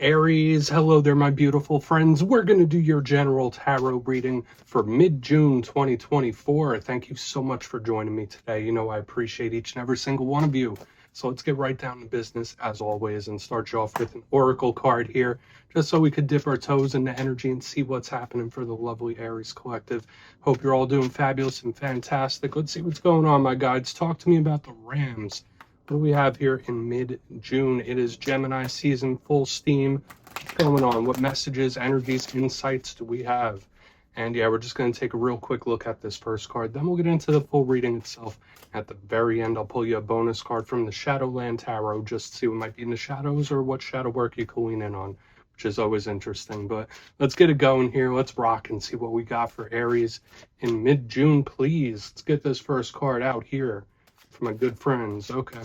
Aries, hello there, my beautiful friends. We're going to do your general tarot reading for mid-June 2024. Thank you so much for joining me today. You know, I appreciate each and every single one of you. So let's get right down to business as always and start you off with an oracle card here, just so we could dip our toes into energy and see what's happening for the lovely Aries collective. Hope you're all doing fabulous and fantastic. Let's see what's going on, my guides. Talk to me about the Rams. What do we have here in mid-June? It is Gemini season, full steam. What's going on? What messages, energies, insights do we have? And yeah, we're just going to take a real quick look at this first card. Then we'll get into the full reading itself. At the very end, I'll pull you a bonus card from the Shadowland Tarot, just to see what might be in the shadows or what shadow work you can lean in on, which is always interesting. But let's get it going here. Let's rock and see what we got for Aries in mid-June, please. Let's get this first card out here for my good friends. Okay.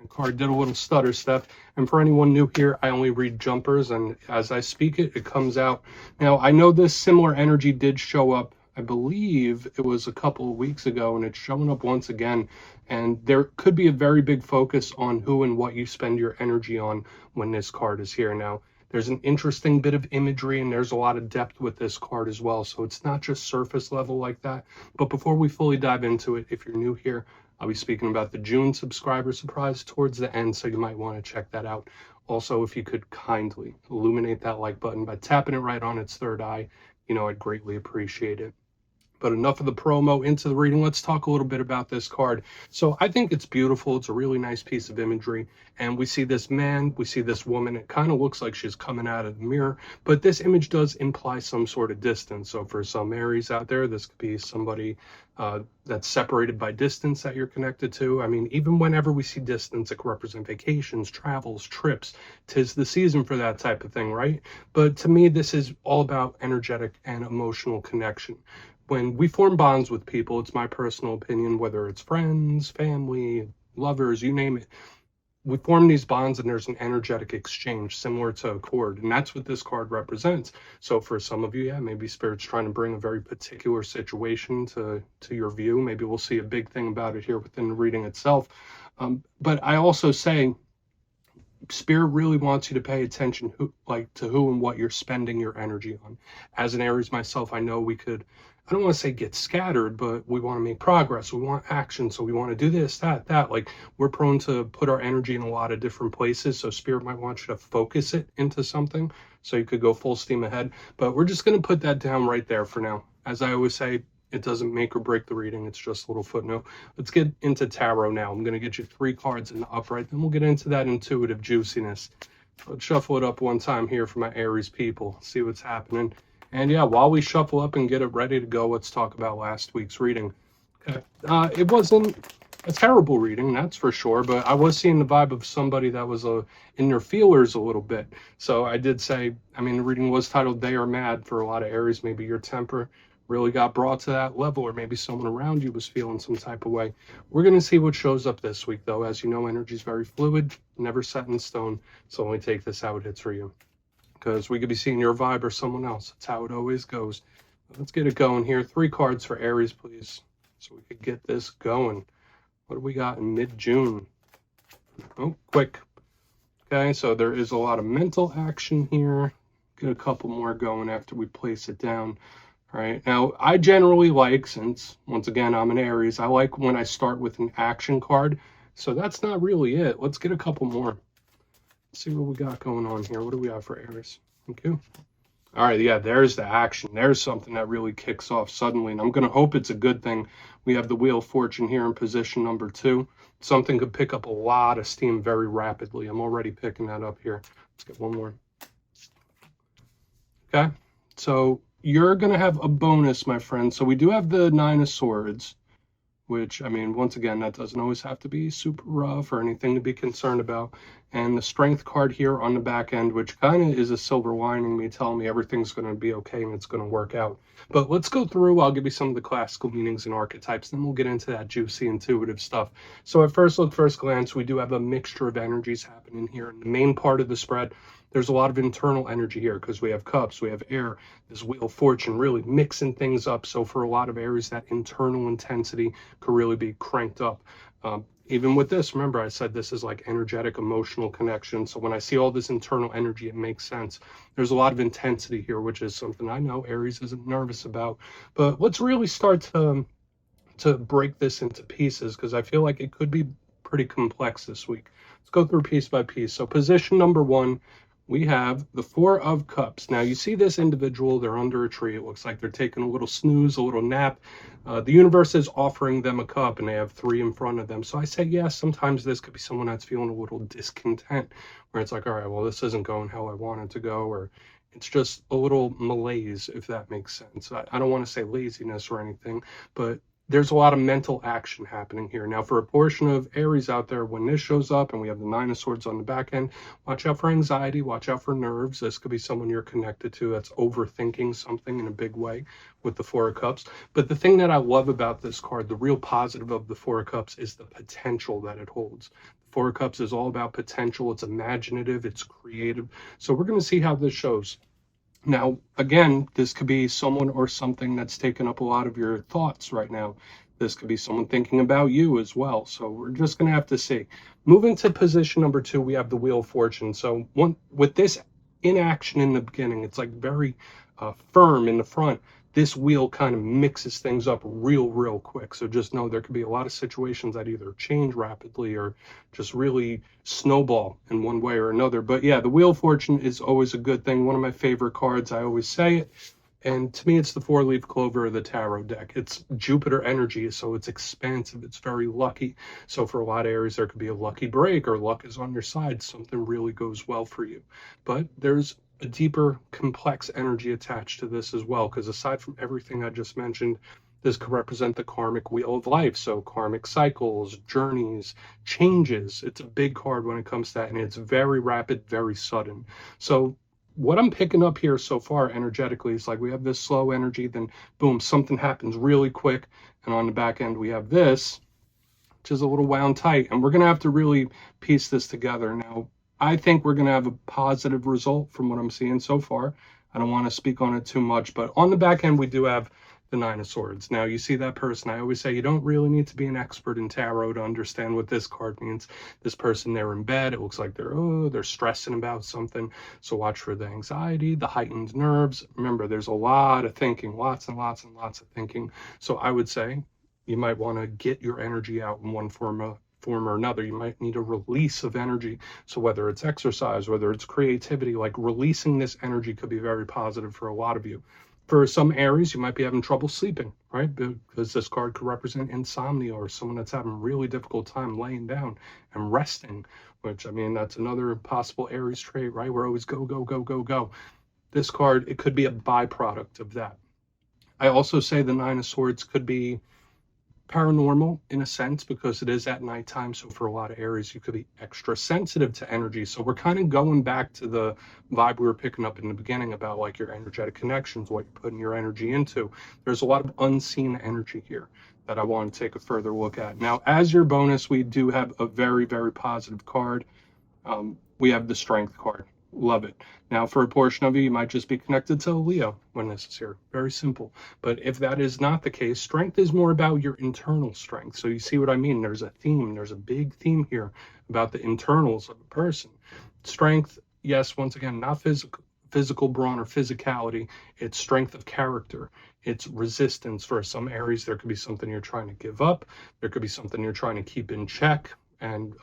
The card did a little stutter step. And for anyone new here, I only read jumpers, and as I speak it, it comes out. Now, I know this similar energy did show up, I believe it was a couple of weeks ago, and it's showing up once again. And there could be a very big focus on who and what you spend your energy on when this card is here. Now, there's an interesting bit of imagery and there's a lot of depth with this card as well. So it's not just surface level like that. But before we fully dive into it, if you're new here, I'll be speaking about the June subscriber surprise towards the end, so you might want to check that out. Also, if you could kindly illuminate that like button by tapping it right on its third eye, you know, I'd greatly appreciate it. But enough of the promo, into the reading. Let's talk a little bit about this card. So I think it's beautiful. It's a really nice piece of imagery. And we see this man, we see this woman. It kind of looks like she's coming out of the mirror. But this image does imply some sort of distance. So for some Aries out there, this could be somebody that's separated by distance that you're connected to. I mean, even whenever we see distance, it can represent vacations, travels, trips. 'Tis the season for that type of thing, right? But to me, this is all about energetic and emotional connection. When we form bonds with people, it's my personal opinion, whether it's friends, family, lovers, you name it, we form these bonds and there's an energetic exchange similar to a cord, and that's what this card represents. So for some of you, yeah, maybe Spirit's trying to bring a very particular situation to your view. Maybe we'll see a big thing about it here within the reading itself. But I also say Spirit really wants you to pay attention to who and what you're spending your energy on. As an Aries myself, I know we could, I don't want to say get scattered, but we want to make progress. We want action. So we want to do this, that. Like, we're prone to put our energy in a lot of different places. So Spirit might want you to focus it into something so you could go full steam ahead. But we're just going to put that down right there for now. As I always say, it doesn't make or break the reading. It's just a little footnote. Let's get into tarot now. I'm going to get you 3 cards in the upright. Then we'll get into that intuitive juiciness. Let's shuffle it up one time here for my Aries people. See what's happening. And yeah, while we shuffle up and get it ready to go, let's talk about last week's reading. Okay. It wasn't a terrible reading, that's for sure, but I was seeing the vibe of somebody that was in their feelers a little bit. So I did say, I mean, the reading was titled They Are Mad for a lot of Aries. Maybe your temper really got brought to that level, or maybe someone around you was feeling some type of way. We're going to see what shows up this week, though. As you know, energy is very fluid, never set in stone, so only take this how it hits for you, because we could be seeing your vibe or someone else. That's how it always goes. Let's get it going here. 3 cards for Aries, please, so we could get this going. What do we got in mid-June? Oh, quick. Okay, so there is a lot of mental action here. Get a couple more going after we place it down. All right, now I generally like, since once again I'm an Aries, I like when I start with an action card. So that's not really it. Let's get a couple more. Let's see what we got going on here. What do we have for Aries? Thank you. All right, yeah, there's the action. There's something that really kicks off suddenly, and I'm going to hope it's a good thing. We have the Wheel of Fortune here in position number 2. Something could pick up a lot of steam very rapidly. I'm already picking that up here. Let's get one more. Okay, so you're going to have a bonus, my friend. So we do have the 9 of Swords, which, I mean, once again, that doesn't always have to be super rough or anything to be concerned about. And the Strength card here on the back end, which kind of is a silver lining, me telling me everything's going to be okay and it's going to work out. But let's go through. I'll give you some of the classical meanings and archetypes, then we'll get into that juicy intuitive stuff. So at first look, first glance, we do have a mixture of energies happening here. In the main part of the spread, there's a lot of internal energy here because we have cups, we have air, this Wheel of Fortune really mixing things up. So for a lot of Aries, that internal intensity could really be cranked up. even with this, remember I said this is like energetic, emotional connection. So when I see all this internal energy, it makes sense. There's a lot of intensity here, which is something I know Aries isn't nervous about. But let's really start to break this into pieces, because I feel like it could be pretty complex this week. Let's go through piece by piece. So position number one, we have the Four of Cups. Now you see this individual, they're under a tree. It looks like they're taking a little snooze, a little nap. The universe is offering them a cup and they have three in front of them. So I say, yes, sometimes this could be someone that's feeling a little discontent, where it's like, all right, well, this isn't going how I want it to go, or it's just a little malaise, if that makes sense. I don't want to say laziness or anything, but there's a lot of mental action happening here. Now, for a portion of Aries out there, when this shows up and we have the Nine of Swords on the back end, watch out for anxiety, watch out for nerves. This could be someone you're connected to that's overthinking something in a big way with the Four of Cups. But the thing that I love about this card, the real positive of the Four of Cups, is the potential that it holds. The Four of Cups is all about potential. It's imaginative, it's creative. So we're going to see how this shows. Now, again, this could be someone or something that's taken up a lot of your thoughts right now. This could be someone thinking about you as well. So we're just going to have to see. Moving to position number two, we have the Wheel of Fortune. So with this in action in the beginning, it's like very firm in the front. This wheel kind of mixes things up real quick. So just know there could be a lot of situations that either change rapidly or just really snowball in one way or another. But yeah, the Wheel of Fortune is always a good thing. One of my favorite cards, I always say it. And to me, it's the four-leaf clover of the tarot deck. It's Jupiter energy, so it's expansive. It's very lucky. So for a lot of Aries, there could be a lucky break, or luck is on your side. Something really goes well for you. But there's a deeper, complex energy attached to this as well, because aside from everything I just mentioned, this could represent the karmic wheel of life. So karmic cycles, journeys, changes. It's a big card when it comes to that, and it's very rapid, very sudden. So what I'm picking up here so far energetically is like we have this slow energy, then boom, something happens really quick. And on the back end, we have this, which is a little wound tight. And we're going to have to really piece this together. Now, I think we're going to have a positive result from what I'm seeing so far. I don't want to speak on it too much, but on the back end, we do have the Nine of Swords. Now, you see that person, I always say you don't really need to be an expert in tarot to understand what this card means. This person, they're in bed. It looks like they're stressing about something. So watch for the anxiety, the heightened nerves. Remember, there's a lot of thinking, lots and lots and lots of thinking. So I would say you might want to get your energy out in one form or another. You might need a release of energy. So whether it's exercise, whether it's creativity, like releasing this energy could be very positive for a lot of you. For some Aries, you might be having trouble sleeping, right? Because this card could represent insomnia, or someone that's having a really difficult time laying down and resting, which, I mean, that's another possible Aries trait, right? We're always go. This card, it could be a byproduct of that. I also say the Nine of Swords could be paranormal in a sense, because it is at nighttime. So for a lot of Aries, you could be extra sensitive to energy. So we're kind of going back to the vibe we were picking up in the beginning about like your energetic connections, what you're putting your energy into. There's a lot of unseen energy here that I want to take a further look at. Now, as your bonus, we do have a very positive card. We have the Strength card. Love it. Now, for a portion of you, you might just be connected to Leo when this is here. Very simple. But if that is not the case, strength is more about your internal strength. So you see what I mean? There's a theme. There's a big theme here about the internals of a person. Strength, yes, once again, not physical brawn or physicality. It's strength of character. It's resistance. For some Aries, there could be something you're trying to give up. There could be something you're trying to keep in check. And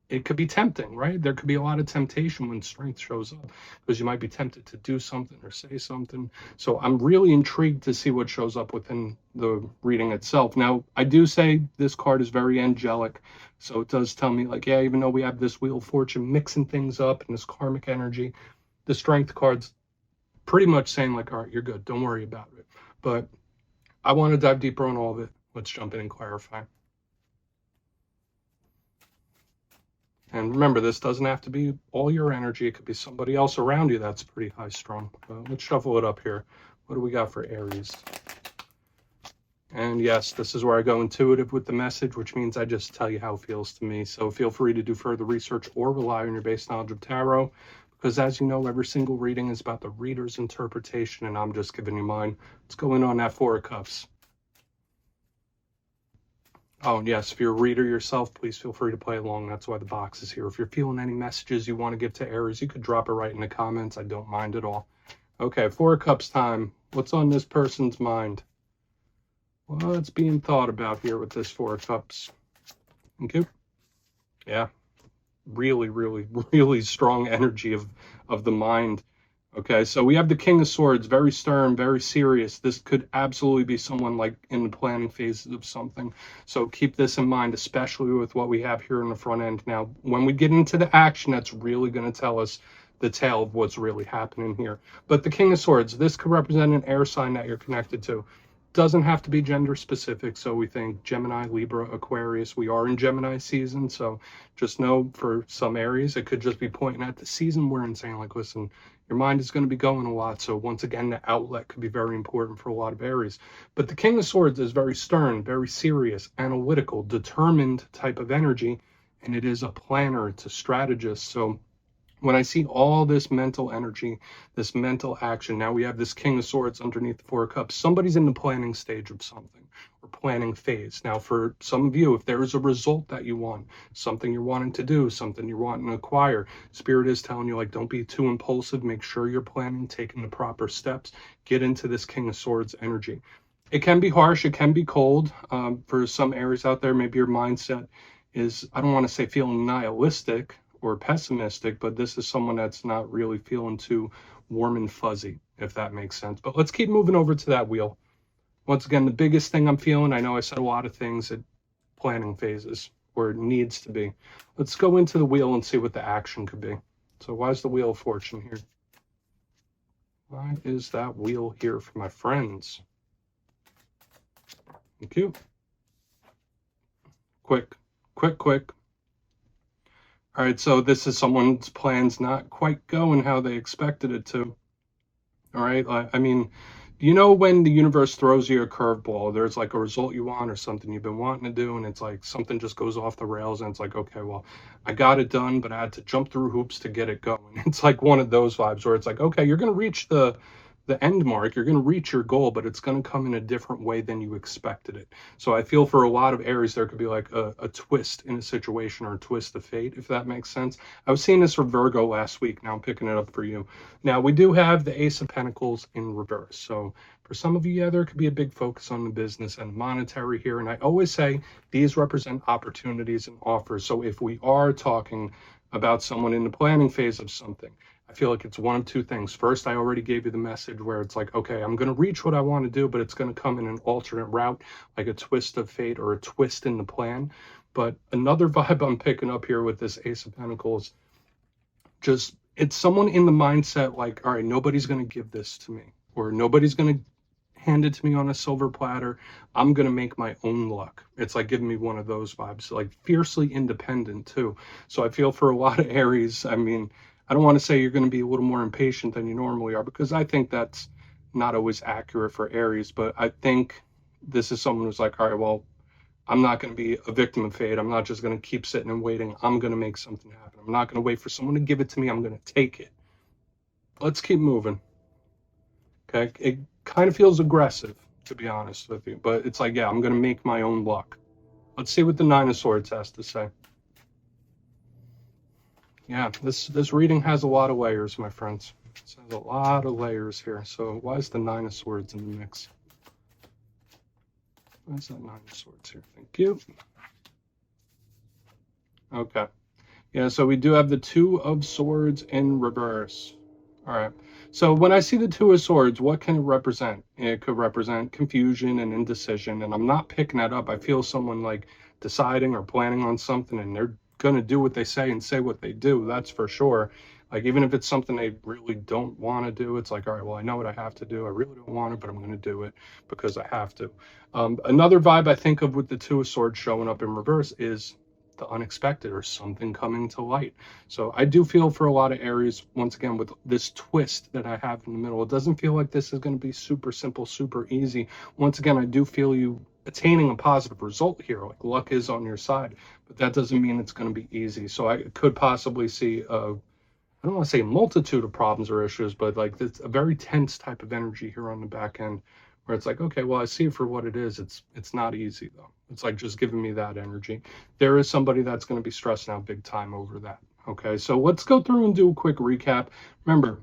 it could be tempting, right? There could be a lot of temptation when strength shows up, because you might be tempted to do something or say something. So I'm really intrigued to see what shows up within the reading itself. Now, I do say this card is very angelic. So it does tell me, like, yeah, even though we have this Wheel of Fortune mixing things up and this karmic energy, the Strength card's pretty much saying, like, all right, you're good. Don't worry about it. But I want to dive deeper on all of it. Let's jump in and clarify. And remember, this doesn't have to be all your energy. It could be somebody else around you that's pretty high strung. Let's shuffle it up here. What do we got for Aries? And yes, this is where I go intuitive with the message, which means I just tell you how it feels to me. So feel free to do further research or rely on your base knowledge of tarot, because as you know, every single reading is about the reader's interpretation, and I'm just giving you mine. Let's go in on that Four of Cups. Oh, and yes, if you're a reader yourself, please feel free to play along. That's why the box is here. If you're feeling any messages you want to give to Aries, you could drop it right in the comments. I don't mind at all. Okay, Four of Cups time. What's on this person's mind? What's being thought about here with this Four of Cups? Okay. Yeah. Really, really, really strong energy of the mind. Okay, so we have the King of Swords, very stern, very serious. This could absolutely be someone like in the planning phases of something. So keep this in mind, especially with what we have here in the front end. Now, when we get into the action, that's really going to tell us the tale of what's really happening here. But the King of Swords, this could represent an air sign that you're connected to. Doesn't have to be gender specific. So we think Gemini, Libra, Aquarius. We are in Gemini season. So just know for some Aries, it could just be pointing at the season we're in, saying like, listen, your mind is going to be going a lot. So once again, the outlet could be very important for a lot of Aries. But the King of Swords is very stern, very serious, analytical, determined type of energy. And it is a planner, it's a strategist. So when I see all this mental energy, this mental action, now we have this King of Swords underneath the Four of Cups. Somebody's in the planning stage of something or planning phase. Now, for some of you, if there is a result that you want, something you're wanting to do, something you're wanting to acquire, Spirit is telling you, like, don't be too impulsive. Make sure you're planning, taking the proper steps. Get into this King of Swords energy. It can be harsh. It can be cold. For some Aries out there, maybe your mindset is, I don't want to say feeling nihilistic or pessimistic, but this is someone that's not really feeling too warm and fuzzy, if that makes sense. But let's keep moving over to that wheel. Once again, the biggest thing I'm feeling, I know I said a lot of things at planning phases, or it needs to be. Let's go into the wheel and see what the action could be. So why is the Wheel of Fortune here? Why is that wheel here for my friends? Thank you. Quick. All right, so this is someone's plans not quite going how they expected it to. All right, I mean, you know when the universe throws you a curveball, there's like a result you want or something you've been wanting to do, and it's like something just goes off the rails, and it's like, okay, well, I got it done, but I had to jump through hoops to get it going. It's like one of those vibes where it's like, okay, you're going to reach the end mark, you're going to reach your goal, but it's going to come in a different way than you expected it. So I feel for a lot of Aries, there could be like a twist in a situation or a twist of fate, if that makes sense. I was seeing this for Virgo last week. Now I'm picking it up for you. Now we do have the Ace of Pentacles in reverse. So for some of you, yeah, there could be a big focus on the business and monetary here. And I always say these represent opportunities and offers. So if we are talking about someone in the planning phase of something, I feel like it's one of two things. First, I already gave you the message where it's like, okay, I'm going to reach what I want to do, but it's going to come in an alternate route, like a twist of fate or a twist in the plan. But another vibe I'm picking up here with this Ace of Pentacles, just it's someone in the mindset like, all right, nobody's going to give this to me, or nobody's going to hand it to me on a silver platter. I'm going to make my own luck. It's like giving me one of those vibes, like fiercely independent too. So I feel for a lot of Aries, I mean, I don't want to say you're going to be a little more impatient than you normally are, because I think that's not always accurate for Aries, but I think this is someone who's like, all right, well, I'm not going to be a victim of fate. I'm not just going to keep sitting and waiting. I'm going to make something happen. I'm not going to wait for someone to give it to me. I'm going to take it. Let's keep moving. Okay. It kind of feels aggressive, to be honest with you, but it's like, yeah, I'm going to make my own luck. Let's see what the Nine of Swords has to say. Yeah, this reading has a lot of layers, my friends. It has a lot of layers here. So why is the Nine of Swords in the mix? Why is that Nine of Swords here? Thank you. Okay. Yeah, so we do have the Two of Swords in reverse. All right. So when I see the Two of Swords, what can it represent? It could represent confusion and indecision. And I'm not picking that up. I feel someone like deciding or planning on something, and they're going to do what they say and say what they do. That's for sure. Like, even if it's something they really don't want to do, it's like, all right, well, I know what I have to do. I really don't want it, but I'm going to do it because I have to. Another vibe I think of with the Two of Swords showing up in reverse is the unexpected or something coming to light. So I do feel for a lot of Aries, once again, with this twist that I have in the middle, it doesn't feel like this is going to be super simple, super easy. Once again, I do feel you attaining a positive result here, like luck is on your side, but that doesn't mean it's going to be easy. So I could possibly see I don't want to say a multitude of problems or issues, but like it's a very tense type of energy here on the back end where it's like, okay, well, I see it for what it is. It's not easy though. It's like just giving me that energy. There is somebody that's going to be stressing out big time over that. Okay, so let's go through and do a quick recap. Remember,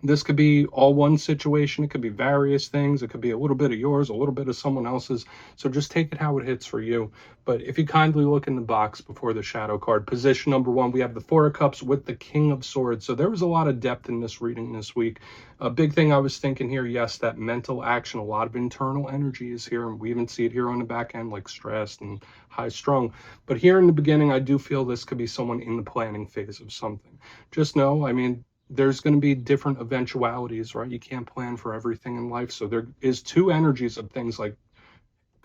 this could be all one situation. It could be various things. It could be a little bit of yours, a little bit of someone else's. So just take it how it hits for you. But if you kindly look in the box before the shadow card, position number 1, we have the Four of Cups with the King of Swords. So there was a lot of depth in this reading this week. A big thing I was thinking here, yes, that mental action, a lot of internal energy is here. And we even see it here on the back end, like stressed and high strung. But here in the beginning, I do feel this could be someone in the planning phase of something. Just know, I mean, there's going to be different eventualities, right? You can't plan for everything in life. So there is two energies of things like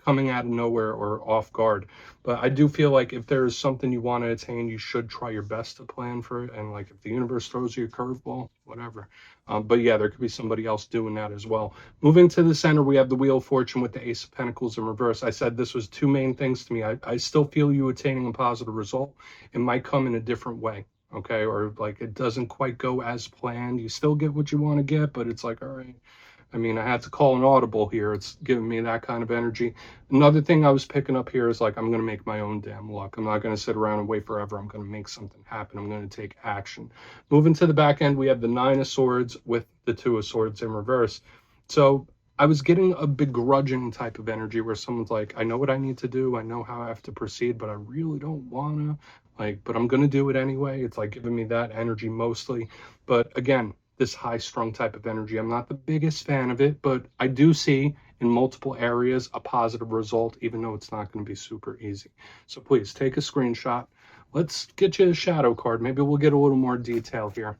coming out of nowhere or off guard. But I do feel like if there is something you want to attain, you should try your best to plan for it. And like if the universe throws you a curveball, whatever. But yeah, there could be somebody else doing that as well. Moving to the center, we have the Wheel of Fortune with the Ace of Pentacles in reverse. I said this was two main things to me. I still feel you attaining a positive result. It might come in a different way. Okay, or like it doesn't quite go as planned. You still get what you want to get, but it's like, all right. I mean, I had to call an audible here. It's giving me that kind of energy. Another thing I was picking up here is like, I'm going to make my own damn luck. I'm not going to sit around and wait forever. I'm going to make something happen. I'm going to take action. Moving to the back end, we have the Nine of Swords with the Two of Swords in reverse. So I was getting a begrudging type of energy where someone's like, I know what I need to do. I know how I have to proceed, but I really don't want to. Like, but I'm going to do it anyway. It's like giving me that energy mostly. But again, this high strung type of energy, I'm not the biggest fan of it, but I do see in multiple areas a positive result, even though it's not going to be super easy. So please take a screenshot. Let's get you a shadow card. Maybe we'll get a little more detail here.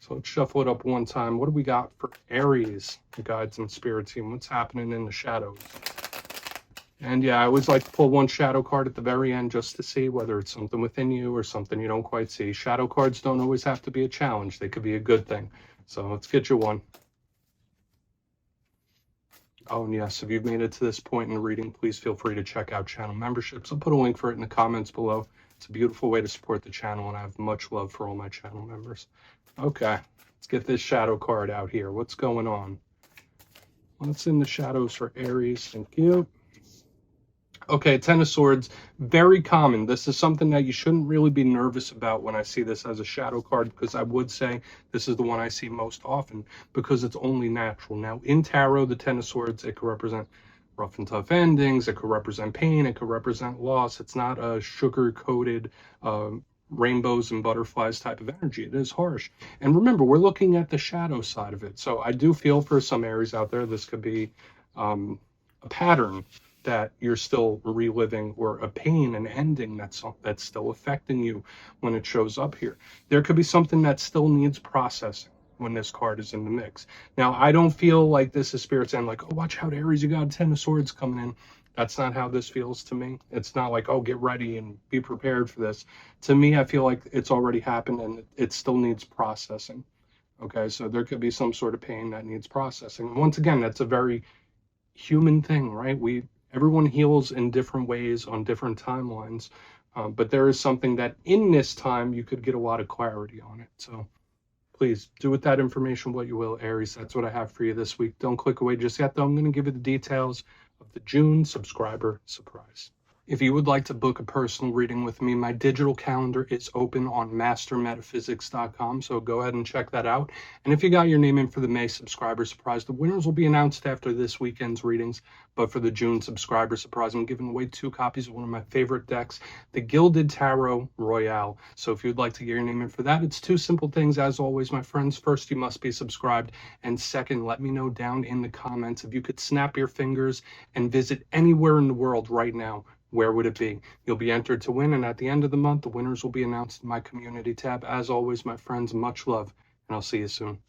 So let's shuffle it up one time. What do we got for Aries, the guides and spirit team? What's happening in the shadows? And yeah, I always like to pull one shadow card at the very end just to see whether it's something within you or something you don't quite see. Shadow cards don't always have to be a challenge. They could be a good thing. So let's get you one. Oh, and yes, if you've made it to this point in the reading, please feel free to check out channel memberships. I'll put a link for it in the comments below. It's a beautiful way to support the channel, and I have much love for all my channel members. Okay, let's get this shadow card out here. What's going on? What's in the shadows for Aries? Thank you. Okay, Ten of Swords, very common. This is something that you shouldn't really be nervous about when I see this as a shadow card, because I would say this is the one I see most often because it's only natural. Now, in tarot, the Ten of Swords, it could represent rough and tough endings. It could represent pain. It could represent loss. It's not a sugar-coated rainbows and butterflies type of energy. It is harsh. And remember, we're looking at the shadow side of it. So I do feel for some Aries out there, this could be a pattern that you're still reliving, or a pain, an ending that's still affecting you when it shows up here. There could be something that still needs processing when this card is in the mix. Now, I don't feel like this is Spirit saying like, oh, watch out, Aries, you got a Ten of Swords coming in. That's not how this feels to me. It's not like, oh, get ready and be prepared for this. To me, I feel like it's already happened and it still needs processing. Okay, so there could be some sort of pain that needs processing. And once again, that's a very human thing, right? Everyone heals in different ways on different timelines, but there is something that in this time you could get a lot of clarity on it. So please do with that information what you will, Aries. That's what I have for you this week. Don't click away just yet, though. I'm going to give you the details of the June subscriber surprise. If you would like to book a personal reading with me, my digital calendar is open on mastermetaphysics.com, so go ahead and check that out. And if you got your name in for the May subscriber surprise, the winners will be announced after this weekend's readings. But for the June subscriber surprise, I'm giving away 2 copies of one of my favorite decks, the Gilded Tarot Royale. So if you'd like to get your name in for that, it's 2 simple things, as always, my friends. First, you must be subscribed. And second, let me know down in the comments if you could snap your fingers and visit anywhere in the world right now. Where would it be? You'll be entered to win, and at the end of the month, the winners will be announced in my community tab. As always, my friends, much love, and I'll see you soon.